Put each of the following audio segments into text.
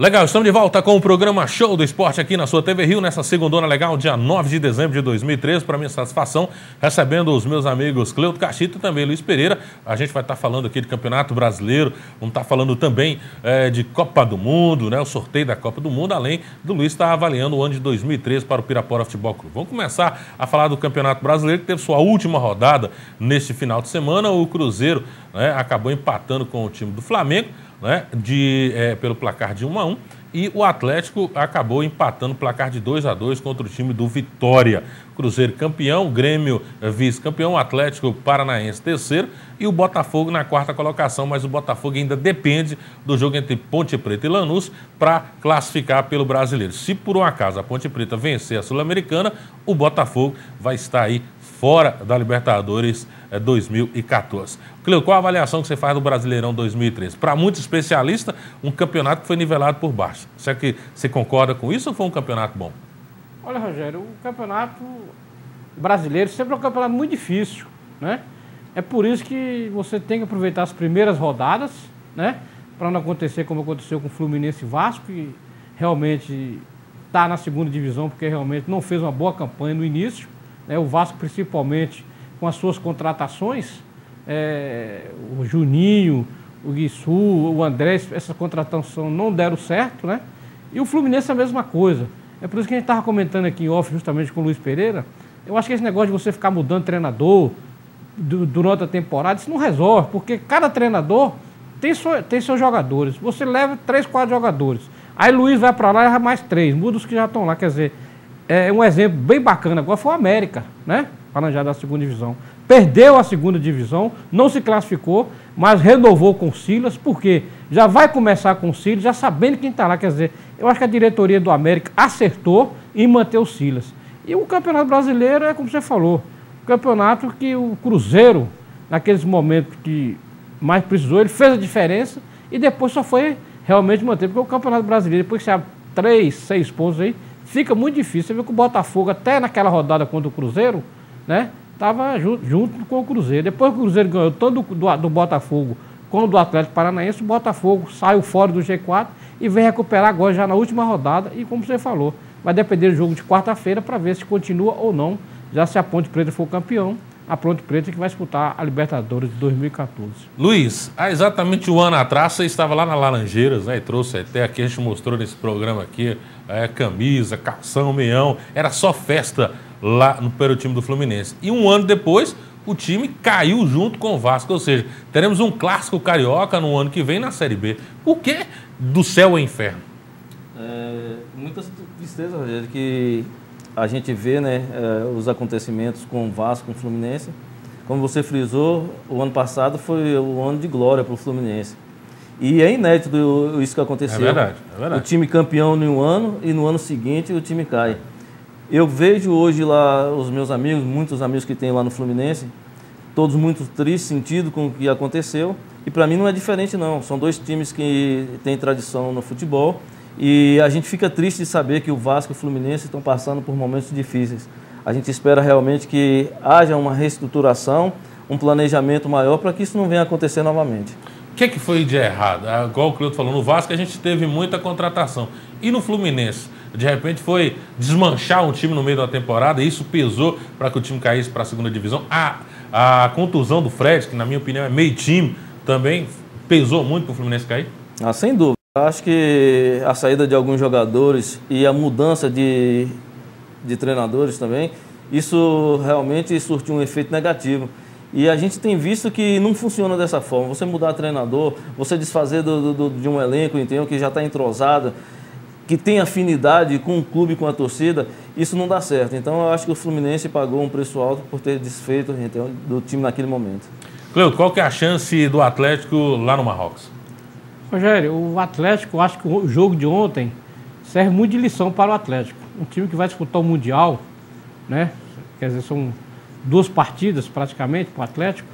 Legal, estamos de volta com o programa Show do Esporte aqui na sua TV Rio, nessa segundona legal, dia 9 de dezembro de 2013. Para minha satisfação, recebendo os meus amigos Cleuto Cachito e também Luiz Pereira. A gente vai estar falando aqui de Campeonato Brasileiro, vamos estar falando também de Copa do Mundo, né, o sorteio da Copa do Mundo, além do Luiz estar avaliando o ano de 2013 para o Pirapora Futebol Clube. Vamos começar a falar do Campeonato Brasileiro, que teve sua última rodada neste final de semana. O Cruzeiro, né, acabou empatando com o time do Flamengo, né, pelo placar de 1-1, e o Atlético acabou empatando o placar de 2-2 contra o time do Vitória. Cruzeiro campeão, Grêmio vice-campeão, Atlético Paranaense terceiro e o Botafogo na quarta colocação, mas o Botafogo ainda depende do jogo entre Ponte Preta e Lanús para classificar pelo Brasileiro. Se por um acaso a Ponte Preta vencer a Sul-Americana, o Botafogo vai estar aí fora da Libertadores 2014. Cleo, qual a avaliação que você faz do Brasileirão 2013? Para muitos especialistas, um campeonato que foi nivelado por baixo. Será que você concorda com isso ou foi um campeonato bom? Olha, Rogério, o campeonato brasileiro sempre é um campeonato muito difícil, né? É por isso que você tem que aproveitar as primeiras rodadas, né? Para não acontecer como aconteceu com o Fluminense e Vasco, que realmente está na segunda divisão porque realmente não fez uma boa campanha no início. O Vasco, principalmente, com as suas contratações, o Juninho, o Guiçu, o André, essa contratação não deram certo, né? E o Fluminense é a mesma coisa. É por isso que a gente estava comentando aqui em off, justamente com o Luiz Pereira. Eu acho que esse negócio de você ficar mudando treinador durante a temporada, isso não resolve, porque cada treinador tem seus jogadores. Você leva 3, 4 jogadores. Aí Luiz vai para lá e leva mais 3, muda os que já estão lá, quer dizer... um exemplo bem bacana agora foi o América, né? Laranjado da segunda divisão. Perdeu a segunda divisão, não se classificou, mas renovou com o Silas, porque já vai começar com o Silas, já sabendo quem está lá. Quer dizer, eu acho que a diretoria do América acertou em manter o Silas. E o Campeonato Brasileiro é como você falou, o campeonato que o Cruzeiro, naqueles momentos que mais precisou, ele fez a diferença e depois só foi realmente manter, porque o Campeonato Brasileiro, depois que você abre 3, 6 pontos aí, fica muito difícil. Você viu que o Botafogo, até naquela rodada contra o Cruzeiro, né, estava junto com o Cruzeiro. Depois que o Cruzeiro ganhou tanto do Botafogo como do Atlético Paranaense, o Botafogo saiu fora do G4 e vem recuperar agora já na última rodada. E como você falou, vai depender do jogo de quarta-feira para ver se continua ou não, já se a Ponte Preta for campeão. A Ponte Preta que vai disputar a Libertadores de 2014. Luiz, há exatamente um ano atrás você estava lá na Laranjeiras, né, e trouxe até aqui, a gente mostrou nesse programa aqui, camisa, calção, meião, era só festa lá pelo time do Fluminense. E um ano depois, o time caiu junto com o Vasco, ou seja, teremos um clássico carioca no ano que vem na Série B. O que do céu ao inferno? Muita tristeza, Rogério, que a gente vê, né, os acontecimentos com o Vasco, com o Fluminense. Como você frisou, o ano passado foi o ano de glória para o Fluminense. E é inédito isso que aconteceu. É verdade, é verdade. O time campeão em um ano e no ano seguinte o time cai. Eu vejo hoje lá os meus amigos, muitos amigos que tem lá no Fluminense, todos muito tristes, sentidos com o que aconteceu. E para mim não é diferente não, são dois times que têm tradição no futebol. E a gente fica triste de saber que o Vasco e o Fluminense estão passando por momentos difíceis. A gente espera realmente que haja uma reestruturação, um planejamento maior para que isso não venha a acontecer novamente. O que foi de errado? Igual o Cleuto falou, no Vasco a gente teve muita contratação. E no Fluminense? De repente foi desmanchar um time no meio da temporada e isso pesou para que o time caísse para a segunda divisão. A contusão do Fred, que na minha opinião é meio time, também pesou muito para o Fluminense cair? Sem dúvida. Eu acho que a saída de alguns jogadores e a mudança de treinadores também, isso realmente surtiu um efeito negativo. E a gente tem visto que não funciona dessa forma. Você mudar treinador, você desfazer de um elenco, entendeu? Que já está entrosado, que tem afinidade com o clube, com a torcida, isso não dá certo. Então eu acho que o Fluminense pagou um preço alto por ter desfeito, então, do time naquele momento. Cleuto, qual que é a chance do Atlético lá no Marrocos? Rogério, o Atlético, eu acho que o jogo de ontem serve muito de lição para o Atlético. Um time que vai disputar o Mundial, né? Quer dizer, são 2 partidas praticamente para o Atlético.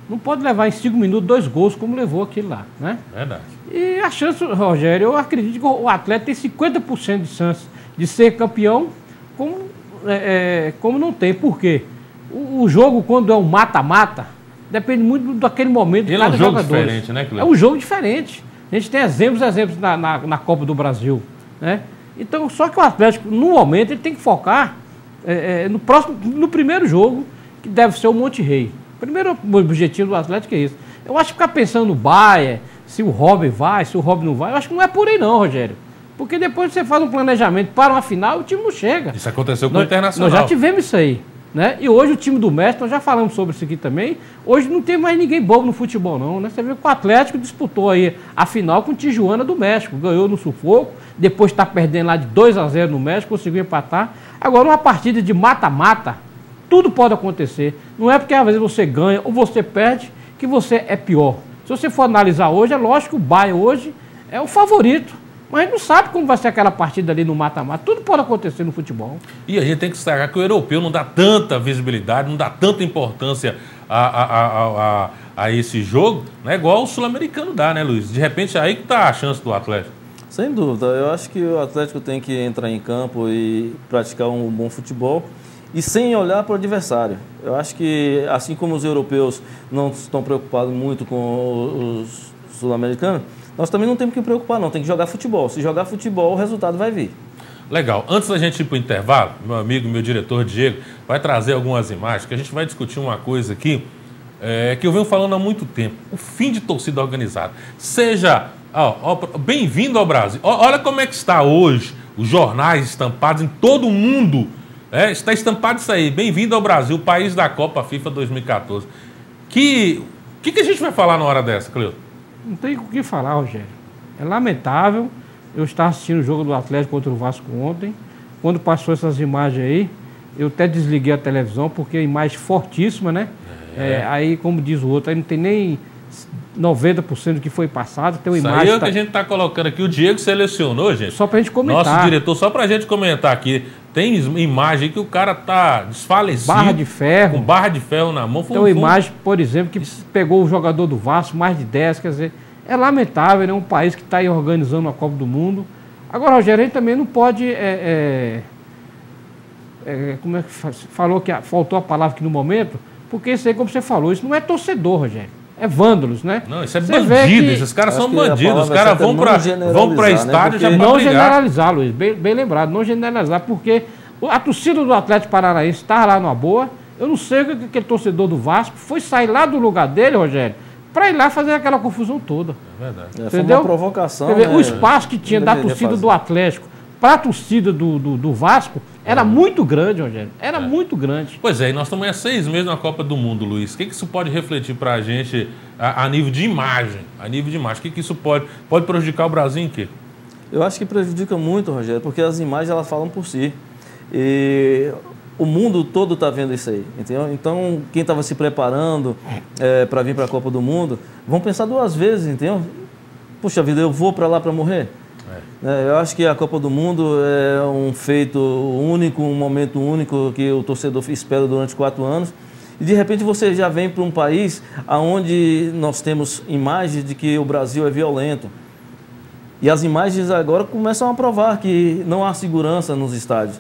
Não pode levar em 5 minutos 2 gols como levou aquele lá, né? Verdade. E a chance, Rogério, eu acredito que o Atlético tem 50% de chance de ser campeão, como não tem. Por quê? O jogo, quando é um mata-mata, depende muito daquele momento de cada jogador. É um jogo diferente, né, Cleuto? É um jogo diferente. A gente tem exemplos na Copa do Brasil, né? Então, só que o Atlético, no momento, ele tem que focar no primeiro jogo, que deve ser o Monte Rei. O primeiro objetivo do Atlético é isso. Eu acho que ficar pensando no Bayern, se o Robin vai, se o Robin não vai, eu acho que não é por aí não, Rogério. Porque depois você faz um planejamento para uma final, o time não chega. Isso aconteceu com o Internacional. Nós já tivemos isso aí, né? E hoje o time do Messi, nós já falamos sobre isso aqui também, hoje não tem mais ninguém bobo no futebol não, né? Você vê que o Atlético disputou aí a final com o Tijuana do México, ganhou no sufoco, depois está perdendo lá de 2-0 no México, conseguiu empatar. Agora uma partida de mata-mata, tudo pode acontecer. Não é porque às vezes você ganha ou você perde que você é pior. Se você for analisar hoje, é lógico que o Bayern hoje é o favorito. Mas a gente não sabe como vai ser aquela partida ali no mata-mata. Tudo pode acontecer no futebol. E a gente tem que destacar que o europeu não dá tanta visibilidade, não dá tanta importância a esse jogo, né? Igual o sul-americano dá, né, Luiz? De repente aí que está a chance do Atlético. Sem dúvida. Eu acho que o Atlético tem que entrar em campo e praticar um bom futebol e sem olhar para o adversário. Eu acho que, assim como os europeus não estão preocupados muito com os sul-americanos, nós também não temos que preocupar, não. Tem que jogar futebol. Se jogar futebol, o resultado vai vir. Legal. Antes da gente ir para o intervalo, meu amigo, meu diretor Diego, vai trazer algumas imagens, que a gente vai discutir uma coisa aqui que eu venho falando há muito tempo. O fim de torcida organizada. Seja... bem-vindo ao Brasil. Olha como é que está hoje os jornais estampados em todo o mundo. Está estampado isso aí. Bem-vindo ao Brasil, país da Copa FIFA 2014. Que a gente vai falar na hora dessa, Cleuto? Não tem o que falar, Rogério. É lamentável. Eu estava assistindo o jogo do Atlético contra o Vasco ontem. Quando passou essas imagens aí, eu até desliguei a televisão, porque é imagem fortíssima, né? Aí, como diz o outro, aí não tem nem 90% do que foi passado. Tem uma isso imagem. Aí é o que a gente está colocando aqui. O Diego selecionou, gente. Só para a gente comentar. Nosso diretor, só para a gente comentar aqui. Tem imagem que o cara tá desfalecido. Barra de ferro. Com barra de ferro na mão. Tem uma imagem, por exemplo, que pegou o jogador do Vasco, mais de 10, quer dizer, é lamentável, né? Um país que está aí organizando a Copa do Mundo. Agora, Rogério, a gente também não pode... como é que falou que faltou a palavra aqui no momento? Porque isso aí, como você falou, isso não é torcedor, Rogério. É vândalos, né? Não, isso é bandido. Esses caras são bandidos. Os caras vão para estádio, né? Já não generalizar, Luiz. Bem lembrado. Não generalizar, porque a torcida do Atlético Paranaense está lá numa boa. Eu não sei o que aquele torcedor do Vasco foi sair lá do lugar dele, Rogério, para ir lá fazer aquela confusão toda. É verdade. Entendeu? Foi uma provocação. Né? O espaço que tinha da torcida do Atlético para a torcida do Vasco era muito grande, Rogério. Era muito grande. Pois é, e nós estamos há 6 meses na Copa do Mundo, Luiz. O que isso pode refletir para a gente a nível de imagem? O que isso pode prejudicar o Brasil em quê? Eu acho que prejudica muito, Rogério, porque as imagens elas falam por si. E o mundo todo está vendo isso aí, entendeu? Então, quem estava se preparando para vir para a Copa do Mundo, vão pensar 2 vezes, entendeu? Puxa vida, eu vou para lá para morrer? Eu acho que a Copa do Mundo é um feito único, um momento único que o torcedor espera durante 4 anos. E de repente você já vem para um país onde nós temos imagens de que o Brasil é violento. E as imagens agora começam a provar que não há segurança nos estádios.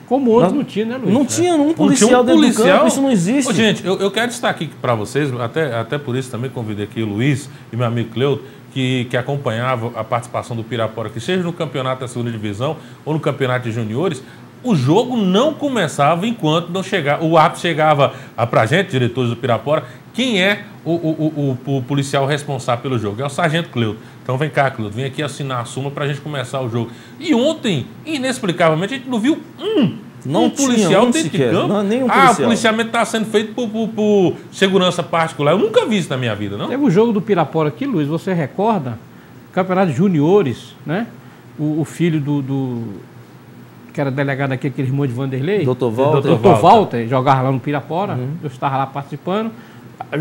Como outros não tinha, né, Luiz? Não tinha um policial dentro do campo, isso não existe. Gente, eu quero destacar aqui para vocês, até por isso também convidei aqui o Luiz e meu amigo Cleuto, que acompanhava a participação do Pirapora, que seja no campeonato da segunda divisão ou no campeonato de juniores, o jogo não começava enquanto não chegava, o árbitro chegava para a gente, diretores do Pirapora, quem é o policial responsável pelo jogo? É o sargento Cleuto. Então vem cá, Cleuto, vem aqui assinar a súmula para a gente começar o jogo. E ontem, inexplicavelmente, a gente não viu um policial dentro de campo. Não, nenhum policial. O policiamento está sendo feito por segurança particular. Eu nunca vi isso na minha vida, não? Teve um jogo do Pirapora aqui, Luiz, você recorda? Campeonato de juniores, né? O filho que era delegado aqui, aquele irmão de Vanderlei. Doutor Walter. Doutor Walter, jogava lá no Pirapora. Eu estava lá participando.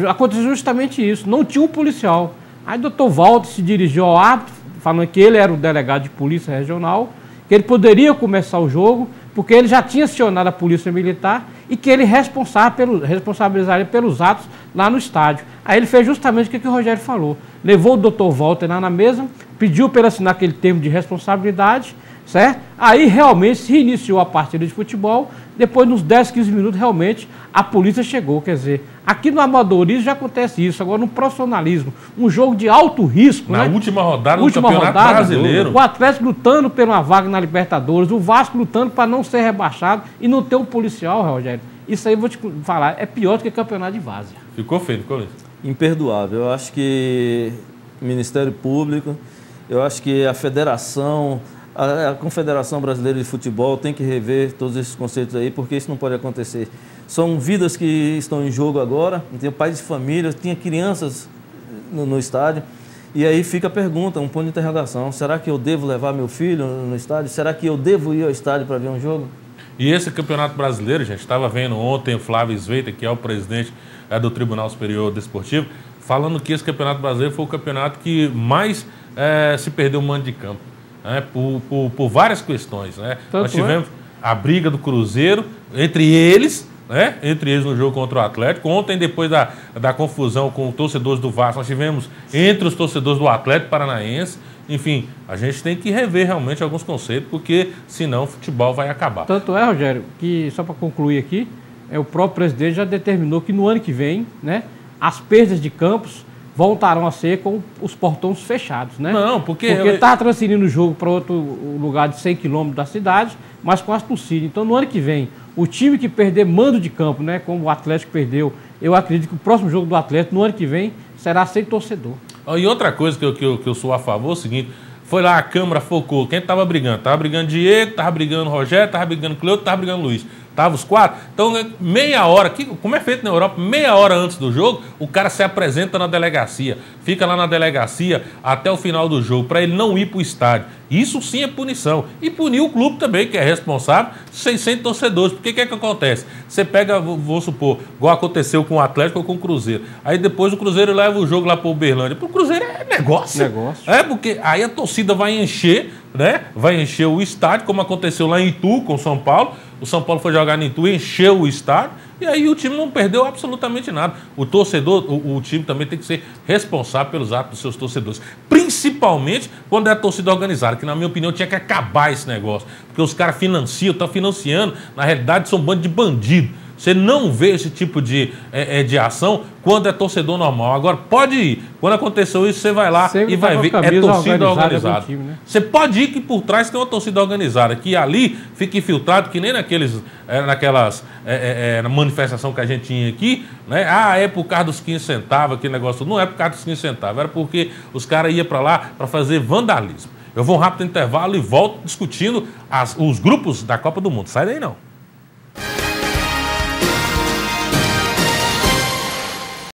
Aconteceu justamente isso. Não tinha um policial. Aí o doutor Walter se dirigiu ao árbitro, falando que ele era o delegado de polícia regional, que ele poderia começar o jogo, porque ele já tinha acionado a polícia militar e que ele responsabilizaria pelos atos lá no estádio. Aí ele fez justamente o que o Rogério falou. Levou o doutor Walter lá na mesa, pediu para ele assinar aquele termo de responsabilidade, certo? Aí realmente se iniciou a partida de futebol, depois nos 10, 15 minutos realmente a polícia chegou, quer dizer, aqui no amadorismo já acontece isso, agora no profissionalismo, um jogo de alto risco, na né? última rodada do Campeonato Brasileiro. O Atlético lutando por uma vaga na Libertadores, o Vasco lutando para não ser rebaixado e não ter um policial, Rogério. Isso aí eu vou te falar, é pior do que campeonato de várzea. Ficou feio, ficou lindo. Imperdoável. Eu acho que o Ministério Público, eu acho que a Federação, a Confederação Brasileira de Futebol tem que rever todos esses conceitos aí, porque isso não pode acontecer. São vidas que estão em jogo agora, tem pais de família, tinha crianças no estádio, e aí fica a pergunta, um ponto de interrogação, será que eu devo levar meu filho no estádio? Será que eu devo ir ao estádio para ver um jogo? E esse Campeonato Brasileiro, gente, estava vendo ontem o Flávio Sveita, que é o presidente do Tribunal Superior Desportivo, falando que esse Campeonato Brasileiro foi o campeonato que mais se perdeu o mando de campo, né, por várias questões. Né? Nós tivemos a briga do Cruzeiro, entre eles no jogo contra o Atlético. Ontem, depois da confusão com os torcedores do Vasco, nós tivemos entre os torcedores do Atlético Paranaense. Enfim, a gente tem que rever realmente alguns conceitos, porque senão o futebol vai acabar. Tanto é, Rogério, que só para concluir aqui, o próprio presidente já determinou que no ano que vem, né, as perdas de campos voltarão a ser com os portões fechados, né? Não, porque está transferindo o jogo para outro lugar de 100 quilômetros da cidade, mas com as torcidas. Então, no ano que vem, o time que perder mando de campo, né, como o Atlético perdeu, eu acredito que o próximo jogo do Atlético, no ano que vem, será sem torcedor. E outra coisa que eu sou a favor é o seguinte, foi lá a Câmara focou, quem estava brigando? Estava brigando Diego, estava brigando Rogério, estava brigando Cleuto, estava brigando Luiz. Estavam os quatro. Então, meia hora, como é feito na Europa, meia hora antes do jogo, o cara se apresenta na delegacia. Fica lá na delegacia até o final do jogo, para ele não ir para o estádio. Isso sim é punição. E punir o clube também, que é responsável, sem torcedores. Porque o que acontece? Você pega, vou supor, igual aconteceu com o Atlético ou com o Cruzeiro. Aí depois o Cruzeiro leva o jogo lá para o Uberlândia. Para o Cruzeiro é negócio. Porque aí a torcida vai encher, né? Vai encher o estádio, como aconteceu lá em Itu com o São Paulo. O São Paulo foi jogar em Itu, encheu o estádio, e aí o time não perdeu absolutamente nada. O torcedor, o time também tem que ser responsável pelos atos dos seus torcedores. Principalmente quando é a torcida organizada, que na minha opinião tinha que acabar esse negócio. Porque os caras estão financiando, na realidade são um bando de bandido. Você não vê esse tipo de ação quando é torcedor normal. Agora, pode ir. Quando aconteceu isso, você vai lá e vai ver. É torcida organizada. Time, né? Você pode ir que por trás tem uma torcida organizada, que ali fica infiltrado, que nem naquelas manifestação que a gente tinha aqui, né? É por causa dos 15 centavos, aquele negócio. Não é por causa dos 15 centavos, era porque os caras iam para lá para fazer vandalismo. Eu vou um rápido intervalo e volto discutindo os grupos da Copa do Mundo. Sai daí não.